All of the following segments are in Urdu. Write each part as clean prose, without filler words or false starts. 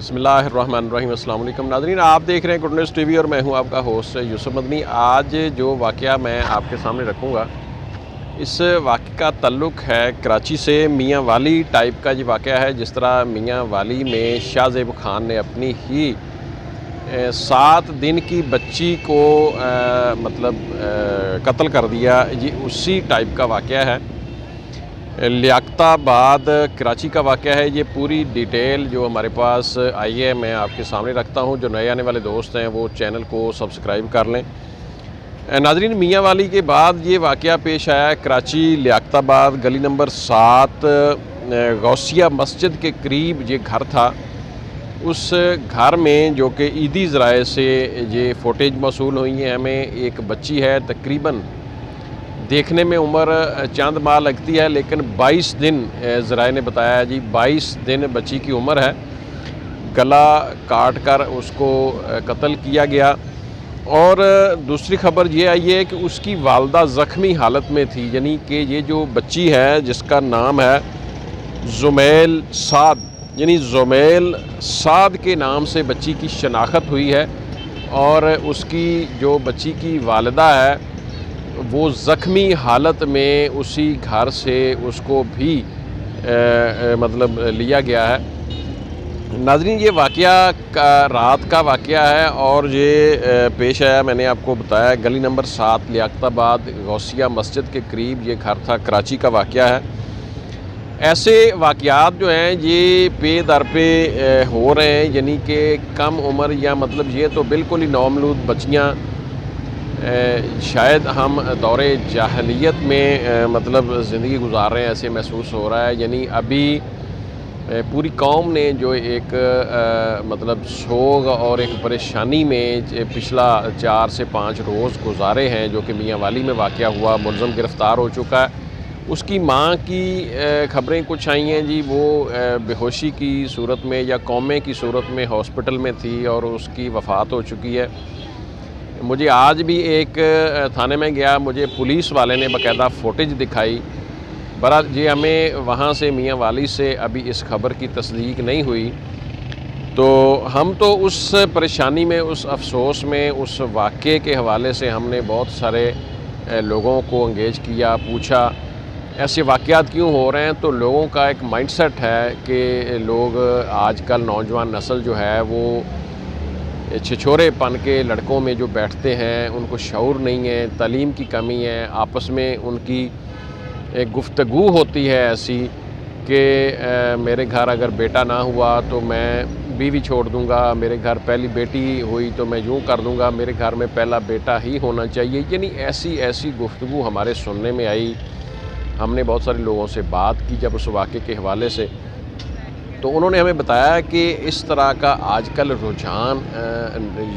بسم اللہ الرحمن الرحیم۔ السلام علیکم ناظرین، آپ دیکھ رہے ہیں گڈ نیوز ٹی وی اور میں ہوں آپ کا ہوسٹ یوسف مدنی۔ آج جو واقعہ میں آپ کے سامنے رکھوں گا اس واقعہ کا تعلق ہے کراچی سے۔ میاں والی ٹائپ کا یہ واقعہ ہے، جس طرح میاں والی میں شاہ زیب خان نے اپنی ہی 7 دن کی بچی کو قتل کر دیا، یہ اسی ٹائپ کا واقعہ ہے۔ لیاقت آباد کراچی کا واقعہ ہے۔ یہ پوری ڈیٹیل جو ہمارے پاس آئی ہے میں آپ کے سامنے رکھتا ہوں۔ جو نئے آنے والے دوست ہیں وہ چینل کو سبسکرائب کر لیں۔ ناظرین، میاں والی کے بعد یہ واقعہ پیش آیا ہے کراچی لیاقت آباد گلی نمبر 7 غوثیہ مسجد کے قریب یہ گھر تھا۔ اس گھر میں جو کہ عیدی ذرائع سے یہ فوٹیج موصول ہوئی ہیں ہمیں، ایک بچی ہے، تقریباً دیکھنے میں عمر چند ماہ لگتی ہے لیکن 22 دن ذرائع نے بتایا ہے، 22 دن بچی کی عمر ہے۔ گلا کاٹ کر اس کو قتل کیا گیا۔ اور دوسری خبر یہ آئی ہے کہ اس کی والدہ زخمی حالت میں تھی، یعنی کہ یہ جو بچی ہے جس کا نام ہے زمیل سعد، یعنی زمیل سعد کے نام سے بچی کی شناخت ہوئی ہے، اور اس کی جو بچی کی والدہ ہے وہ زخمی حالت میں اسی گھر سے اس کو بھی لیا گیا ہے۔ ناظرین، یہ واقعہ رات کا واقعہ ہے اور یہ پیش آیا، میں نے آپ کو بتایا، گلی نمبر 7 لیاقت آباد غوثیہ مسجد کے قریب یہ گھر تھا، کراچی کا واقعہ ہے۔ ایسے واقعات جو ہیں یہ پے در پہ ہو رہے ہیں، یعنی کہ کم عمر یا یہ تو بالکل ہی نومولود بچیاں، شاید ہم دور جاہلیت میں زندگی گزار رہے ہیں، ایسے محسوس ہو رہا ہے۔ یعنی ابھی پوری قوم نے جو ایک سوگ اور ایک پریشانی میں پچھلا 4 سے 5 روز گزارے ہیں، جو کہ میاں والی میں واقعہ ہوا، ملزم گرفتار ہو چکا ہے۔ اس کی ماں کی خبریں کچھ آئی ہیں جی، وہ بے ہوشی کی صورت میں یا کومے کی صورت میں ہاسپٹل میں تھی اور اس کی وفات ہو چکی ہے۔ مجھے آج بھی ایک تھانے میں گیا، مجھے پولیس والے نے باقاعدہ فوٹیج دکھائی۔ بہرحال یہ ہمیں وہاں سے میاں والی سے ابھی اس خبر کی تصدیق نہیں ہوئی، تو ہم تو اس پریشانی میں، اس افسوس میں، اس واقعے کے حوالے سے ہم نے بہت سارے لوگوں کو انگیج کیا، پوچھا ایسے واقعات کیوں ہو رہے ہیں۔ تو لوگوں کا ایک مائنڈ سیٹ ہے کہ لوگ آج کل نوجوان نسل جو ہے وہ چھچورے پن کے لڑکوں میں جو بیٹھتے ہیں، ان کو شعور نہیں ہے، تعلیم کی کمی ہے، آپس میں ان کی ایک گفتگو ہوتی ہے ایسی کہ میرے گھر اگر بیٹا نہ ہوا تو میں بیوی چھوڑ دوں گا، میرے گھر پہلی بیٹی ہوئی تو میں یوں کر دوں گا، میرے گھر میں پہلا بیٹا ہی ہونا چاہیے۔ یعنی ایسی گفتگو ہمارے سننے میں آئی۔ ہم نے بہت سارے لوگوں سے بات کی جب اس واقعے کے حوالے سے، تو انہوں نے ہمیں بتایا کہ اس طرح کا آج کل رجحان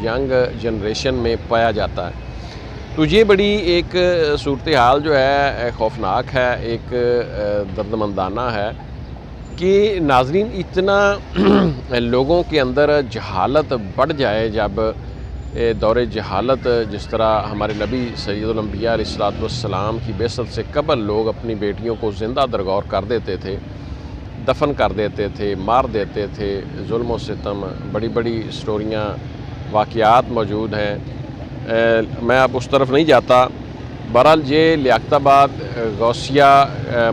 ینگ جنریشن میں پایا جاتا ہے۔ تو یہ بڑی ایک صورتحال جو ہے خوفناک ہے، ایک دردمندانہ ہے کہ ناظرین اتنا لوگوں کے اندر جہالت بڑھ جائے، جب دور جہالت جس طرح ہمارے نبی سید الانبیاء علیہ الصلوۃ والسلام کی بعثت سے قبل لوگ اپنی بیٹیوں کو زندہ درگور کر دیتے تھے، دفن کر دیتے تھے، مار دیتے تھے، ظلم و ستم، بڑی بڑی سٹوریاں، واقعات موجود ہیں۔ میں اب اس طرف نہیں جاتا۔ بہرحال یہ لیاقت آباد غوثیہ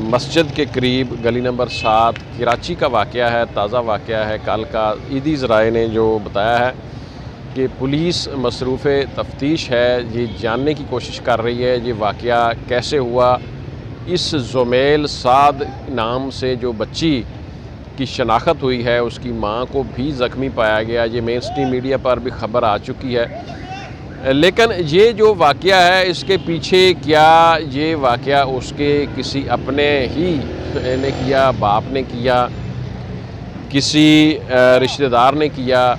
مسجد کے قریب گلی نمبر 7 کراچی کا واقعہ ہے، تازہ واقعہ ہے کل کا۔ عیدی ذرائع نے جو بتایا ہے کہ پولیس مصروف تفتیش ہے، یہ جاننے کی کوشش کر رہی ہے یہ واقعہ کیسے ہوا۔ اس زمیل سعد نام سے جو بچی کی شناخت ہوئی ہے، اس کی ماں کو بھی زخمی پایا گیا، یہ مین اسٹریم میڈیا پر بھی خبر آ چکی ہے۔ لیکن یہ جو واقعہ ہے اس کے پیچھے کیا یہ واقعہ اس کے کسی اپنے ہی نے کیا، باپ نے کیا، کسی رشتہ دار نے کیا،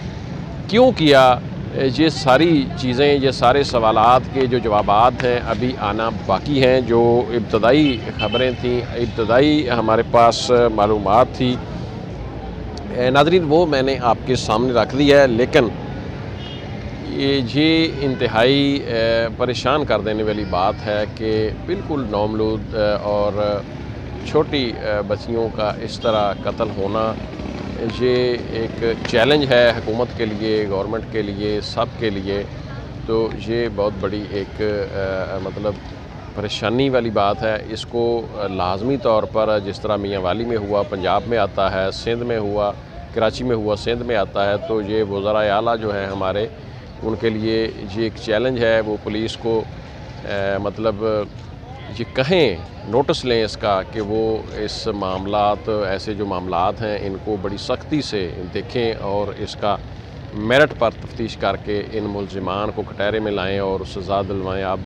کیوں کیا، یہ ساری چیزیں، یہ سارے سوالات کے جو جوابات ہیں ابھی آنا باقی ہیں۔ جو ابتدائی خبریں تھیں، ابتدائی ہمارے پاس معلومات تھی ناظرین، وہ میں نے آپ کے سامنے رکھ دی ہے، لیکن یہ انتہائی پریشان کر دینے والی بات ہے کہ بالکل نومولود اور چھوٹی بچیوں کا اس طرح قتل ہونا یہ ایک چیلنج ہے حکومت کے لیے، گورنمنٹ کے لیے، سب کے لیے، تو یہ بہت بڑی ایک مطلب پریشانی والی بات ہے۔ اس کو لازمی طور پر جس طرح میاں والی میں ہوا، پنجاب میں آتا ہے، سندھ میں ہوا، کراچی میں ہوا، سندھ میں آتا ہے، تو یہ وزرائے اعلیٰ جو ہیں ہمارے، ان کے لیے یہ ایک چیلنج ہے۔ وہ پولیس کو مطلب یہ کہیں، نوٹس لیں اس کا کہ وہ اس معاملات، ایسے جو معاملات ہیں ان کو بڑی سختی سے دیکھیں اور اس کا میرٹ پر تفتیش کر کے ان ملزمان کو کٹہرے میں لائیں اور سزا دلوائیں۔ آپ